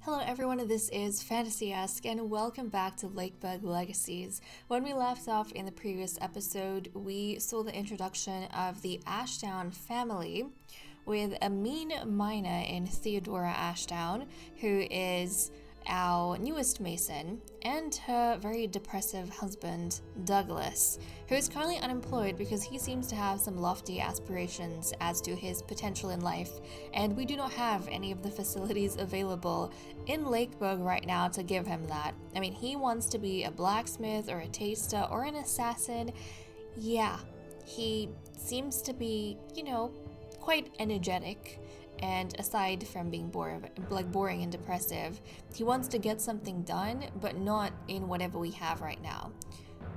Hello everyone, this is Fantasy-esque and welcome back to Lakeburg Legacies. When we left off in the previous episode, we saw the introduction of the Ashdown family with a mean miner in Theodora Ashdown, who is our newest Mason, and her very depressive husband, Douglas, who is currently unemployed because he seems to have some lofty aspirations as to his potential in life, and we do not have any of the facilities available in Lakeburg right now to give him that. I mean, he wants to be a blacksmith or a taster or an assassin. Yeah, he seems to be, quite energetic. And aside from being boring and depressive, he wants to get something done, but not in whatever we have right now.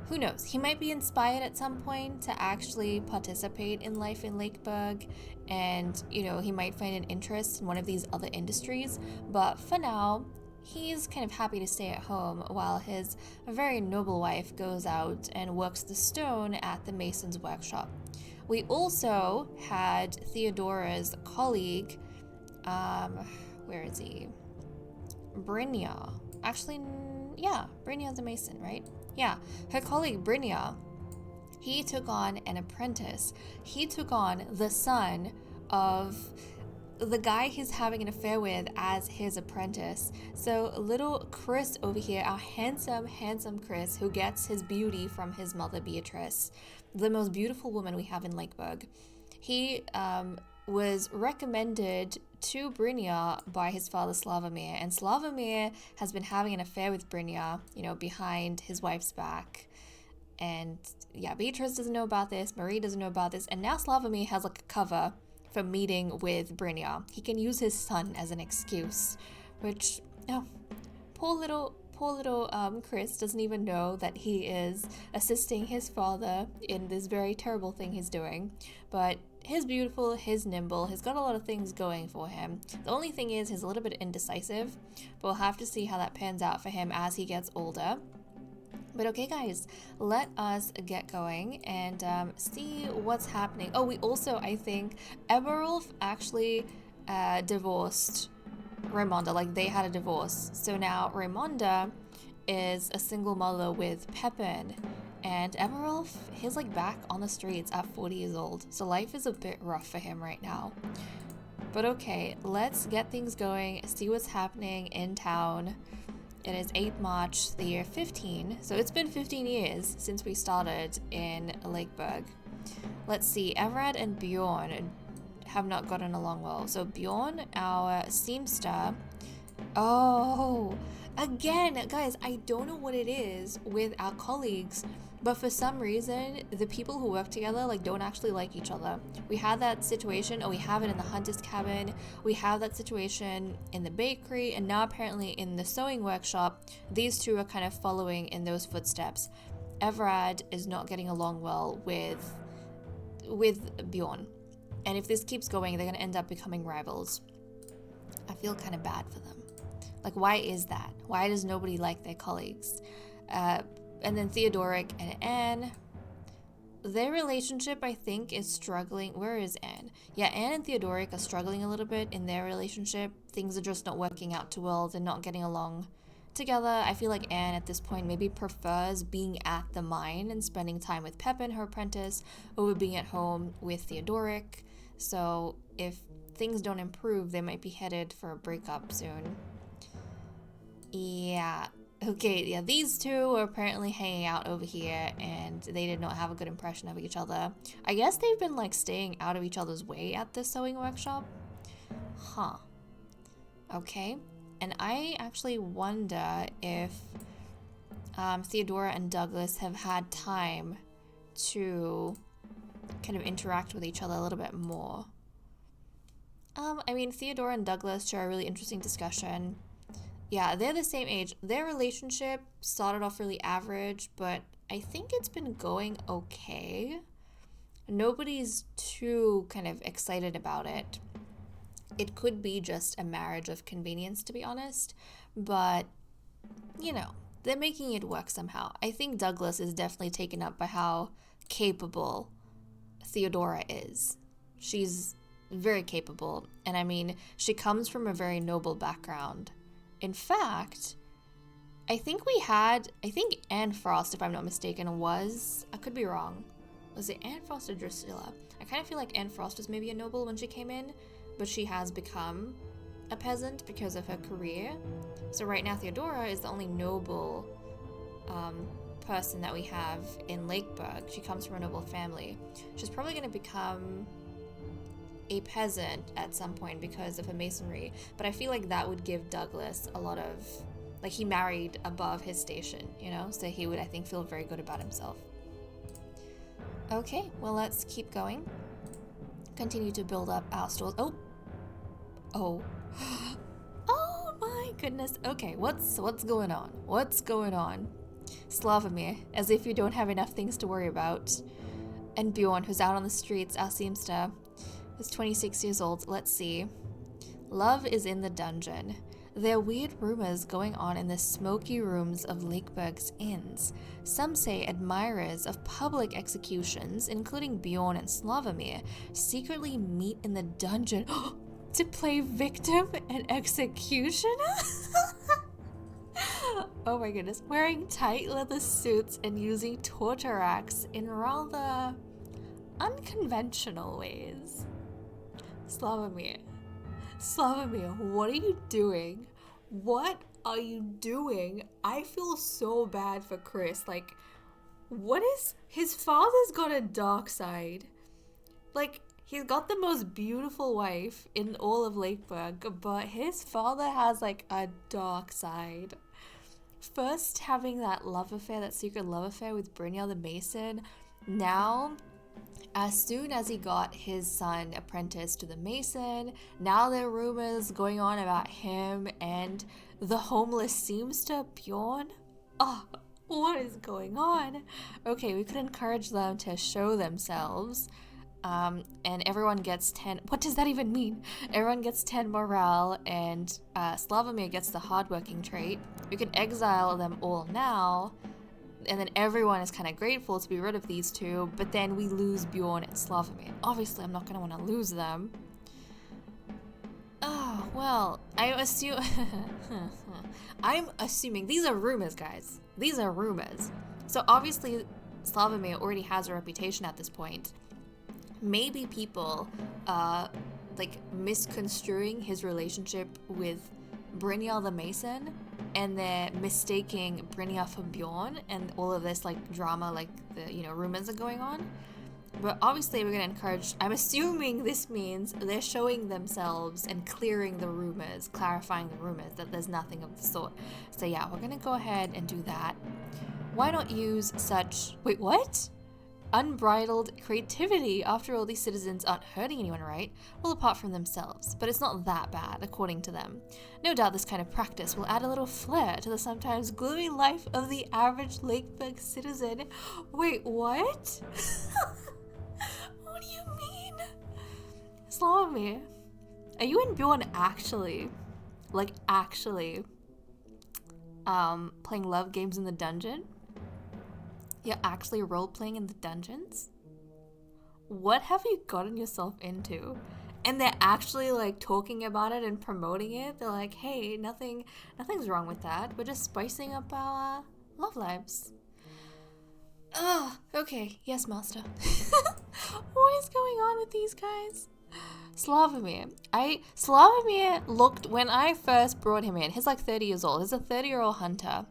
Who knows? He might be inspired at some point to actually participate in life in Lakeburg, and, he might find an interest in one of these other industries, but for now, he's kind of happy to stay at home while his very noble wife goes out and works the stone at the mason's workshop. We also had Theodora's colleague, where is he? Brynja. Actually, yeah, Brynja's a mason, right? Yeah, her colleague Brynja, he took on an apprentice. He took on the son of the guy he's having an affair with as his apprentice. So little Chris over here, our handsome Chris, who gets his beauty from his mother Beatrice, the most beautiful woman we have in Lakeburg. He was recommended to Brynja by his father Slavomir, and Slavomir has been having an affair with Brynja, behind his wife's back. And yeah, Beatrice doesn't know about this, Marie doesn't know about this, and now Slavomir has like a cover for meeting with Brynja. He can use his son as an excuse, which, poor little Chris doesn't even know that he is assisting his father in this very terrible thing he's doing. But he's beautiful, he's nimble, he's got a lot of things going for him. The only thing is he's a little bit indecisive, but we'll have to see how that pans out for him as he gets older. But okay, guys, let us get going and see what's happening. Oh, we also, I think, Eberulf actually divorced Raimonda. Like, they had a divorce. So now Raimonda is a single mother with Pepin. And Eberulf, he's like back on the streets at 40 years old. So life is a bit rough for him right now. But okay, let's get things going, see what's happening in town. It is 8th March, the year 15, so it's been 15 years since we started in Lakeburg. Let's see, Everard and Bjorn have not gotten along well. So Bjorn, our seamster, again, guys, I don't know what it is with our colleagues, but for some reason, the people who work together, don't actually like each other. We had that situation, we have it in the hunter's cabin, we have that situation in the bakery, and now apparently in the sewing workshop, these two are kind of following in those footsteps. Everard is not getting along well with Bjorn. And if this keeps going, they're going to end up becoming rivals. I feel kind of bad for them. Why is that? Why does nobody like their colleagues? And then Theodoric and Anne, their relationship, I think, is struggling. Where is Anne? Yeah, Anne and Theodoric are struggling a little bit in their relationship. Things are just not working out too well. They're not getting along together. I feel like Anne at this point maybe prefers being at the mine and spending time with Pepin, her apprentice, over being at home with Theodoric. So if things don't improve, they might be headed for a breakup soon. Yeah. Okay, yeah, these two are apparently hanging out over here, and they did not have a good impression of each other. I guess they've been, staying out of each other's way at the sewing workshop. Huh. Okay. And I actually wonder if Theodora and Douglas have had time to kind of interact with each other a little bit more. Theodora and Douglas share a really interesting discussion. Yeah, they're the same age. Their relationship started off really average, but I think it's been going okay. Nobody's too kind of excited about it. It could be just a marriage of convenience, to be honest, but, they're making it work somehow. I think Douglas is definitely taken up by how capable Theodora is. She's very capable, and she comes from a very noble background. In fact, I think Anne Frost, if I'm not mistaken, was, I could be wrong. Was it Anne Frost or Drusilla? I kind of feel like Anne Frost was maybe a noble when she came in, but she has become a peasant because of her career. So right now Theodora is the only noble person that we have in Lakeburg. She comes from a noble family. She's probably going to become a peasant at some point because of her masonry, but I feel like that would give Douglas a lot of, like, he married above his station, you know, so he would, I think, feel very good about himself. Okay, well, let's keep going. Continue to build up our stores. Oh my goodness. Okay, what's going on? What's going on? Slavomir, as if you don't have enough things to worry about. And Bjorn, who's out on the streets, our seamster, is 26 years old. Let's see. Love is in the dungeon. There are weird rumors going on in the smoky rooms of Lakeburg's inns. Some say admirers of public executions, including Bjorn and Slavomir, secretly meet in the dungeon to play victim and executioner? Oh my goodness. Wearing tight leather suits and using torture racks in rather unconventional ways. Slavomir, what are you doing? What are you doing? I feel so bad for Chris. Like, what is... His father's got a dark side. Like, he's got the most beautiful wife in all of Lakeburg, but his father has, like, a dark side. First having that love affair, that secret love affair with Brynjar the Mason. Now, as soon as he got his son apprenticed to the Mason, now there are rumors going on about him and the homeless seamster Bjorn. Oh, what is going on? Okay, we could encourage them to show themselves. And everyone gets 10. What does that even mean? Everyone gets 10 morale, and Slavomir gets the hardworking trait. We can exile them all now, and then everyone is kind of grateful to be rid of these two, but then we lose Bjorn and Slavomir. Obviously, I'm not going to want to lose them. Oh, well, I'm assuming, these are rumors, guys. These are rumors. So obviously, Slavomir already has a reputation at this point. Maybe people like misconstruing his relationship with Brynjar the Mason, and they're mistaking Brynjar for Bjorn, and all of this like drama, like the rumors are going on. But obviously we're gonna encourage, I'm assuming this means they're showing themselves and clearing the rumors, clarifying the rumors, that there's nothing of the sort. So yeah, we're gonna go ahead and do that. Why not use such, wait, what? Unbridled creativity. After all, these citizens aren't hurting anyone, right? Well, apart from themselves. But it's not that bad, according to them. No doubt this kind of practice will add a little flair to the sometimes gloomy life of the average Lakeburg citizen. Wait, what? What do you mean? Slavomir, are you and Bjorn actually, playing love games in the dungeon? You're actually role-playing in the dungeons? What have you gotten yourself into? And they're actually like talking about it and promoting it. They're like, hey, nothing's wrong with that. We're just spicing up our love lives. Oh, okay. Yes, master. What is going on with these guys? Slavomir looked, when I first brought him in, he's like 30 years old. He's a 30-year-old hunter.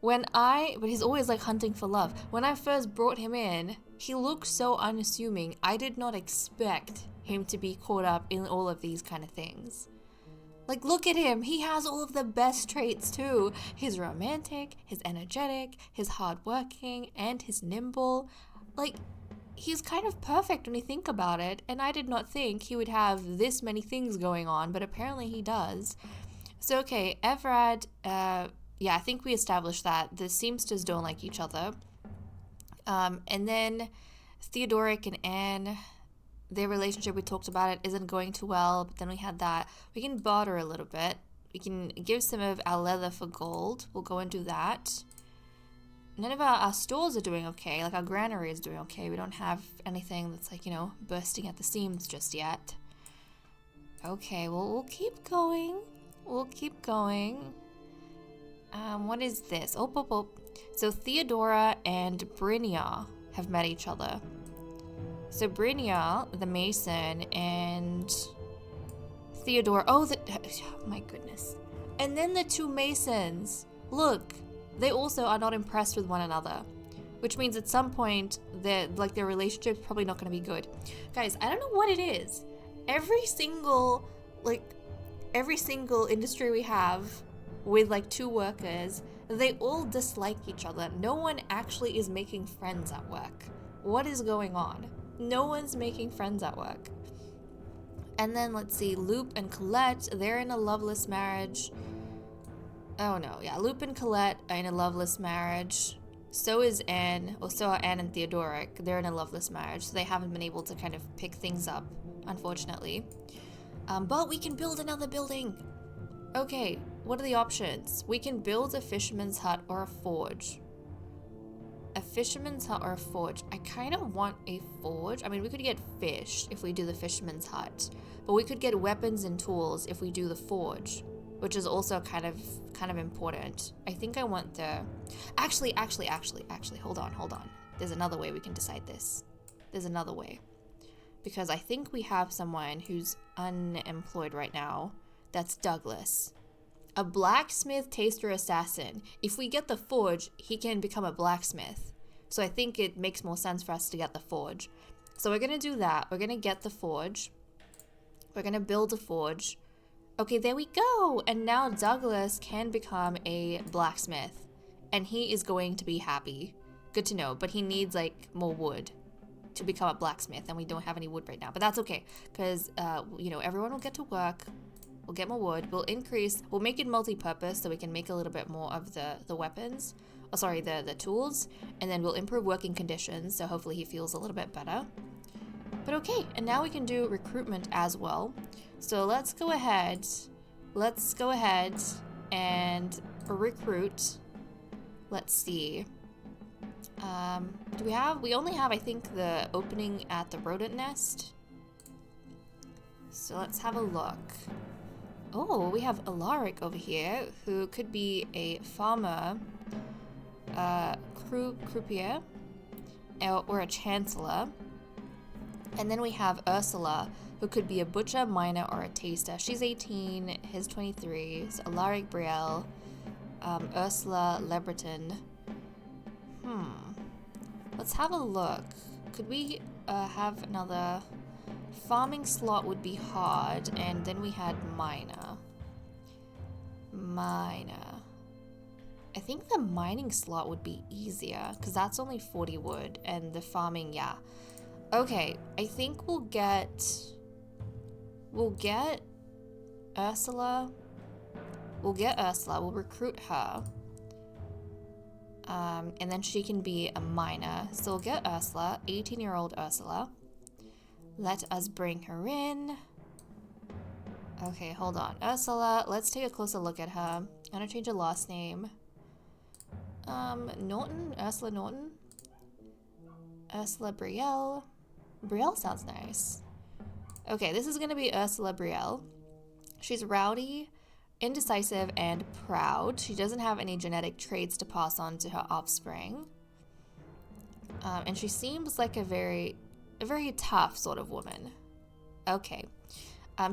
But he's always like hunting for love. When I first brought him in, he looked so unassuming. I did not expect him to be caught up in all of these kind of things. Like, look at him. He has all of the best traits too. He's romantic, he's energetic, he's hardworking, and he's nimble. Like, he's kind of perfect when you think about it. And I did not think he would have this many things going on, but apparently he does. So, okay, Everard, yeah, I think we established that the seamsters don't like each other. And then Theodoric and Anne, their relationship, we talked about it, isn't going too well. But then we had that. We can barter a little bit. We can give some of our leather for gold. We'll go and do that. None of our stores are doing okay. Like, our granary is doing okay. We don't have anything that's like, bursting at the seams just yet. Okay, well, we'll keep going. we'll keep going. What is this? Oh, oh, oh. So Theodora and Brynja have met each other. So Brynja, the mason, and Theodora. Oh, my goodness. And then the two masons. Look, they also are not impressed with one another, which means at some point their relationship's probably not going to be good. Guys, I don't know what it is. Every single industry we have with like two workers, they all dislike each other. No one actually is making friends at work. What is going on? No one's making friends at work. And then let's see, Loop and Colette, they're in a loveless marriage. Oh no, yeah, Loop and Colette are in a loveless marriage. So is Anne, or so are Anne and Theodoric. They're in a loveless marriage, so they haven't been able to kind of pick things up, unfortunately. But we can build another building. Okay, what are the options? We can build a fisherman's hut or a forge. A fisherman's hut or a forge. I kind of want a forge. I mean, we could get fish if we do the fisherman's hut, but we could get weapons and tools if we do the forge, which is also kind of important. I think I want the... Actually, hold on. There's another way we can decide this. There's another way. Because I think we have someone who's unemployed right now. That's Douglas. A blacksmith, taster, assassin. If we get the forge, he can become a blacksmith. So I think it makes more sense for us to get the forge. So we're going to do that. We're going to get the forge. We're going to build a forge. Okay, there we go. And now Douglas can become a blacksmith. And he is going to be happy. Good to know. But he needs like more wood to become a blacksmith. And we don't have any wood right now. But that's okay. Because, everyone will get to work. We'll get more wood. We'll make it multi-purpose so we can make a little bit more of the weapons. Oh, sorry, the tools. And then we'll improve working conditions. So hopefully he feels a little bit better. But okay, and now we can do recruitment as well. So let's go ahead and recruit. Let's see. We only have, I think, the opening at the rodent nest. So let's have a look. Oh, we have Alaric over here, who could be a farmer, croupier, or a chancellor. And then we have Ursula, who could be a butcher, miner, or a taster. She's 18, he's 23. So Alaric Brielle, Ursula Lebreton. Let's have a look. Could we have another... Farming slot would be hard, and then we had miner. I think the mining slot would be easier, because that's only 40 wood, and the farming, yeah. Okay, I think we'll get Ursula. We'll recruit her. And then she can be a miner. So we'll get Ursula, 18-year-old Ursula. Let us bring her in. Okay, hold on. Ursula, let's take a closer look at her. I'm gonna change her last name. Norton? Ursula Norton? Ursula Brielle. Brielle sounds nice. Okay, this is gonna be Ursula Brielle. She's rowdy, indecisive, and proud. She doesn't have any genetic traits to pass on to her offspring. And she seems like a very tough sort of woman. Okay.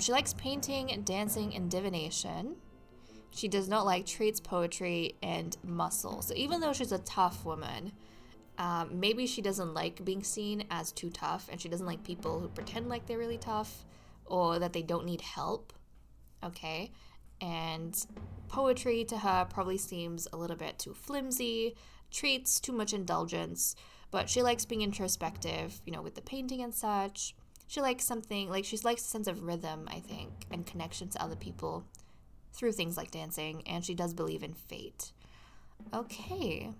She likes painting, dancing, and divination. She does not like traits, poetry, and muscle. So even though she's a tough woman, maybe she doesn't like being seen as too tough, and she doesn't like people who pretend like they're really tough or that they don't need help. Okay. And poetry to her probably seems a little bit too flimsy, treats too much indulgence, but she likes being introspective, with the painting and such. She likes something, she likes a sense of rhythm, I think, and connection to other people through things like dancing, and she does believe in fate. Okay,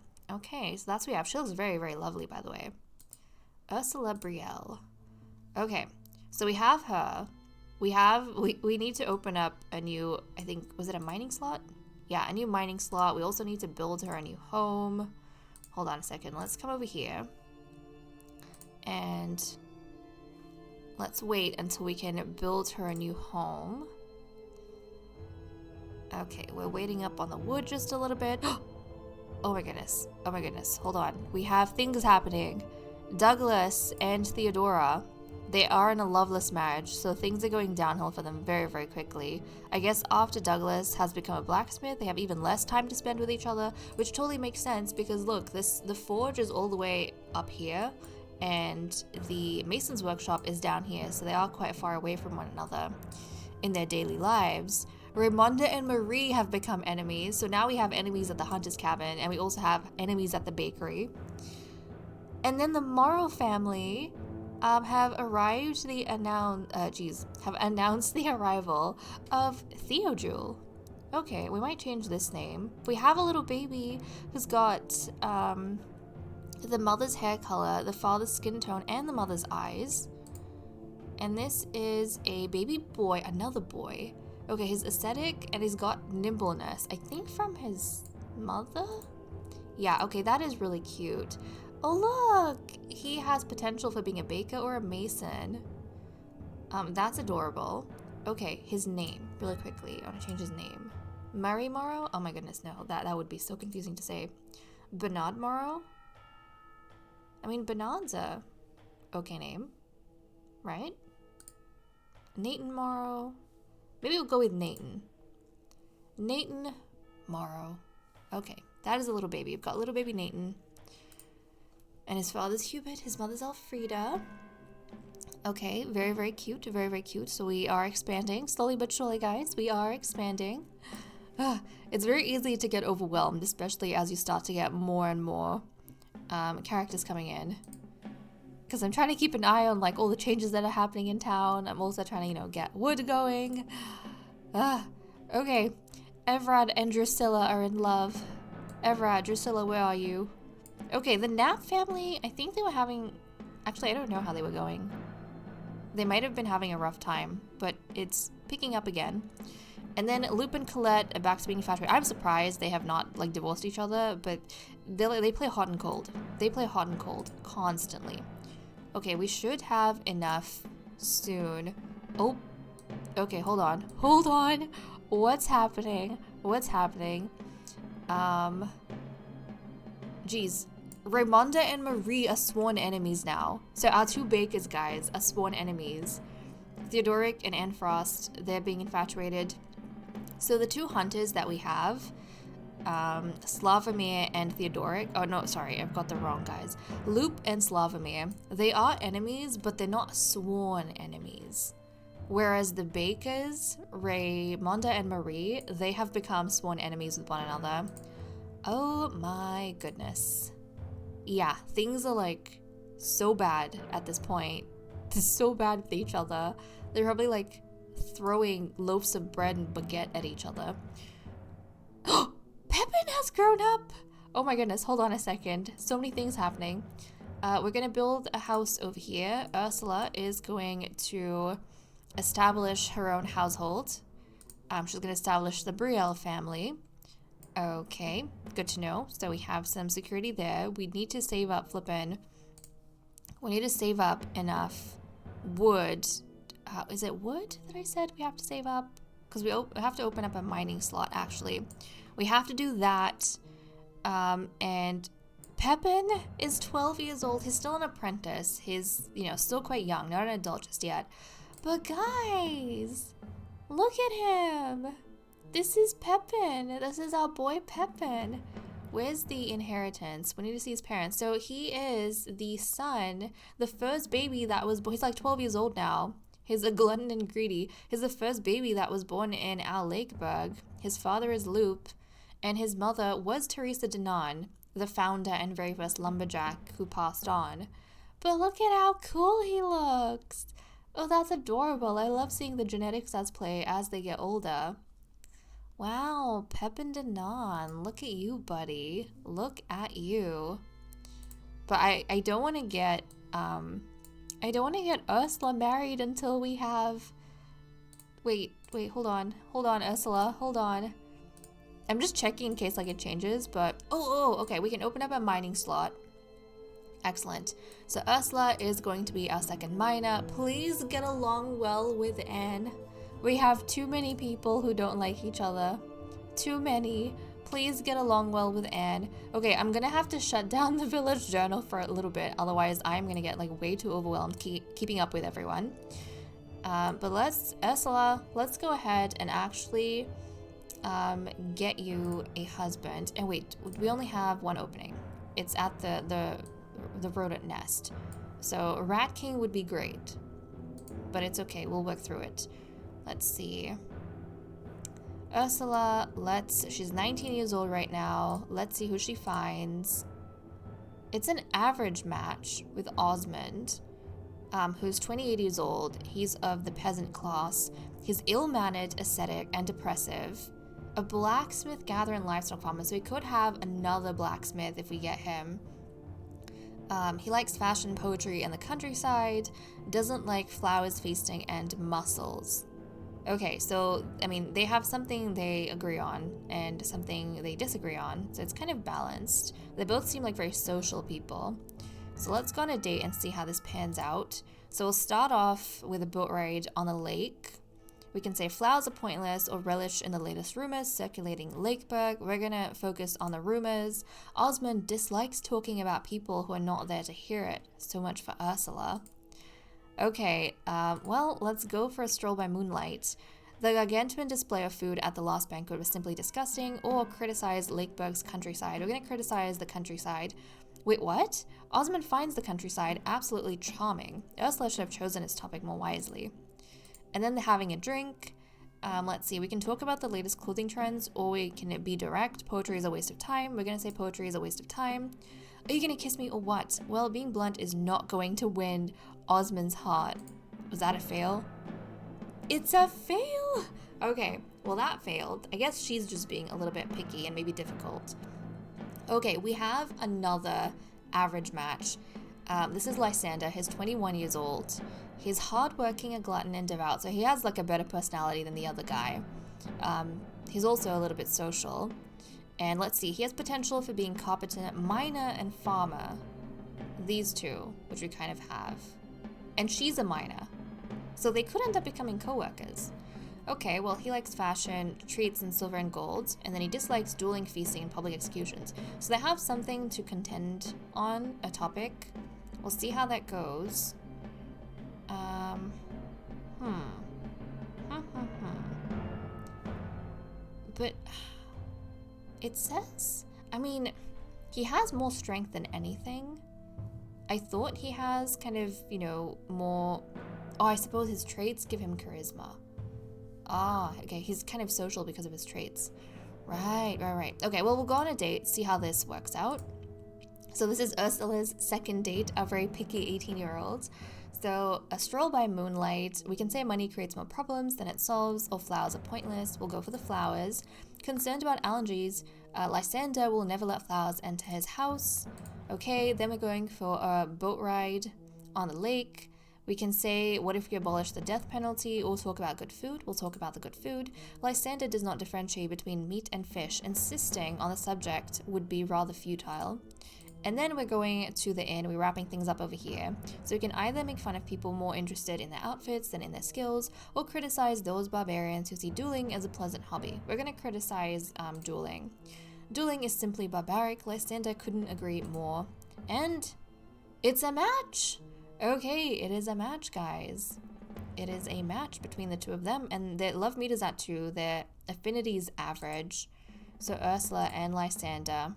so that's what we have. She looks very, very lovely, by the way. Ursula Brielle. Okay, so we have her. We need to open up a new, I think, was it a mining slot? Yeah, a new mining slot. We also need to build her a new home. Hold on a second. Let's come over here. And let's wait until we can build her a new home. Okay, we're waiting up on the wood just a little bit. Oh my goodness. Oh my goodness. Hold on. We have things happening. Douglas and Theodora, they are in a loveless marriage, so things are going downhill for them very, very quickly. I guess after Douglas has become a blacksmith, they have even less time to spend with each other, which totally makes sense because look, the forge is all the way up here, and the mason's workshop is down here, so they are quite far away from one another in their daily lives. Raymonda and Marie have become enemies, so now we have enemies at the hunter's cabin, and we also have enemies at the bakery. And then the Morrow family have announced the arrival of Theojule. Okay, we might change this name. We have a little baby who's got the mother's hair color, the father's skin tone, and the mother's eyes. And this is a baby boy, another boy. Okay, his aesthetic, and he's got nimbleness. I think from his mother? Yeah, okay, that is really cute. Oh look, he has potential for being a baker or a mason. That's adorable. Okay, his name, really quickly. I want to change his name. Murray Morrow? Oh my goodness, no, that would be so confusing to say. Bernard Morrow? I mean, Bernard's a okay name, right? Nathan Morrow? Maybe we'll go with Nathan. Nathan Morrow. Okay, that is a little baby. We've got little baby Nathan. And his father's Hubert, his mother's Elfrida. Okay, very, very cute, very, very cute. So we are expanding, slowly but surely, guys. We are expanding. It's very easy to get overwhelmed, especially as you start to get more and more characters coming in. Because I'm trying to keep an eye on like all the changes that are happening in town. I'm also trying to, get wood going. Okay, Everard and Drusilla are in love. Everard, Drusilla, where are you? Okay, the Knapp family, I think they were having... Actually, I don't know how they were going. They might have been having a rough time, but it's picking up again. And then Lupe and Colette are back to being infatuated. I'm surprised they have not, divorced each other, but they play hot and cold. They play hot and cold constantly. Okay, we should have enough soon. Oh, okay, hold on. Hold on. What's happening? What's happening? Geez. Raymonda and Marie are sworn enemies now. So our two bakers, guys, are sworn enemies. Theodoric and Anne Frost, they're being infatuated. So the two hunters that we have, Slavomir and Theodoric, oh no, sorry, I've got the wrong guys. Lupe and Slavomir, they are enemies, but they're not sworn enemies. Whereas the bakers, Raymonda and Marie, they have become sworn enemies with one another. Oh my goodness. Yeah, things are so bad at this point. They're so bad with each other. They're probably throwing loaves of bread and baguette at each other. Pepin has grown up! Oh my goodness, hold on a second. So many things happening. We're gonna build a house over here. Ursula is going to establish her own household. She's gonna establish the Brielle family. Okay, good to know. So we have some security there. We need to save up we need to save up enough wood. Is it wood that I said we have to save up? Because we have to open up a mining slot, actually. We have to do that. And Pepin is 12 years old. He's still an apprentice. He's, still quite young, not an adult just yet. But guys, look at him. This is Pepin. This is our boy Pepin. Where's the inheritance? We need to see his parents. So he is the son, the first baby that was born. He's 12 years old now. He's a glutton and greedy. He's the first baby that was born in our Lakeburg. His father is Lupe, and his mother was Teresa Denon, the founder and very first lumberjack who passed on. But look at how cool he looks. Oh, that's adorable. I love seeing the genetics as play as they get older. Wow, Pepin Denon, look at you, buddy. Look at you. But I don't want to get Ursula married until we have. Wait, hold on, Ursula, hold on. I'm just checking in case it changes. But okay, we can open up a mining slot. Excellent. So Ursula is going to be our second miner. Please get along well with Anne. We have too many people who don't like each other. too many. Please get along well with Anne. Okay, I'm gonna have to shut down the village journal for a little bit. Otherwise, I'm gonna get like way too overwhelmed keeping up with everyone. But Ursula, let's go ahead and actually get you a husband. And wait, we only have one opening. It's at the rodent nest. So Rat King would be great. But it's okay, we'll work through it. Let's see. Ursula, she's 19 years old right now. Let's see who she finds. It's an average match with Osmond, who's 28 years old. He's of the peasant class. He's ill-mannered, ascetic, and depressive. A blacksmith, gatherer, and livestock farmer, so we could have another blacksmith if we get him. He likes fashion, poetry, and the countryside. Doesn't like flowers, feasting, and mussels. Okay, so, I mean, they have something they agree on and something they disagree on, so it's kind of balanced. They both seem like very social people. So let's go on a date and see how this pans out. So we'll start off with a boat ride on the lake. We can say flowers are pointless or relish in the latest rumors circulating Lakeburg. We're gonna focus on the rumors. Osmond dislikes talking about people who are not there to hear it. So much for Ursula. Okay, well, let's go for a stroll by moonlight. The gargantuan display of food at the last banquet was simply disgusting, or criticize Lakeburg's countryside. We're gonna criticize the countryside. Wait, what? Osmond finds the countryside absolutely charming. Ursula should have chosen his topic more wisely. And then they're having a drink. Let's see, we can talk about the latest clothing trends, or we can be direct. Poetry is a waste of time. We're gonna say poetry is a waste of time. Are you gonna kiss me or what? Well, being blunt is not going to win Osmond's heart. Was that a fail? It's a fail! Okay, well that failed. I guess she's just being a little bit picky and maybe difficult. Okay, we have another average match. This is Lysander. He's 21 years old. He's hardworking, a glutton, and devout, so he has like a better personality than the other guy. He's also a little bit social. And let's see, he has potential for being competent miner and farmer. These two, which we kind of have. And she's a miner. So they could end up becoming co-workers. Okay, well, he likes fashion, treats in silver and gold, and then he dislikes dueling, feasting, and public executions. So they have something to contend on, a topic. We'll see how that goes. But it says, I mean, he has more strength than anything. I thought he has kind of, you know, more... Oh, I suppose his traits give him charisma. Ah, okay, he's kind of social because of his traits. Right. Okay, well, we'll go on a date, see how this works out. So this is Ursula's second date, a very picky 18-year-old. So a stroll by moonlight, we can say money creates more problems than it solves, or flowers are pointless. We'll go for the flowers. Concerned about allergies, Lysander will never let flowers enter his house. Okay, then we're going for a boat ride on the lake. We can say, what if we abolish the death penalty, or talk about good food? We'll talk about the good food. Lysander does not differentiate between meat and fish. Insisting on the subject would be rather futile. And then we're going to the inn. We're wrapping things up over here. So we can either make fun of people more interested in their outfits than in their skills, or criticize those barbarians who see dueling as a pleasant hobby. We're going to criticize dueling. Dueling is simply barbaric. Lysander couldn't agree more. And it's a match! Okay, it is a match, guys. It is a match between the two of them, and their love meters at 2. Their affinities average. So Ursula and Lysander.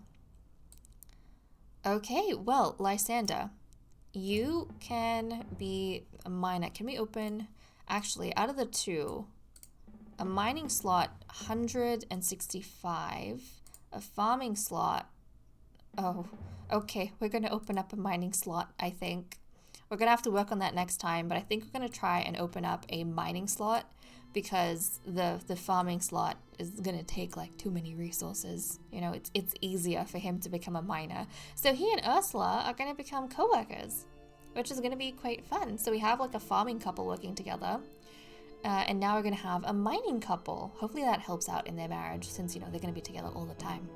Okay, well, Lysander, you can be a miner. Can we open, actually, out of the two, a mining slot, 165, a farming slot, oh, okay, we're going to open up a mining slot, I think. We're going to have to work on that next time, but I think we're going to try and open up a mining slot because the farming slot is going to take like too many resources. You know, it's easier for him to become a miner. So he and Ursula are going to become co-workers, which is going to be quite fun. So we have like a farming couple working together. And now we're going to have a mining couple. Hopefully that helps out in their marriage since, you know, they're going to be together all the time.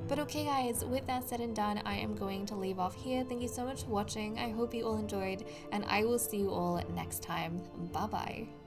But okay, guys, with that said and done, I am going to leave off here. Thank you so much for watching. I hope you all enjoyed, and I will see you all next time. Bye-bye.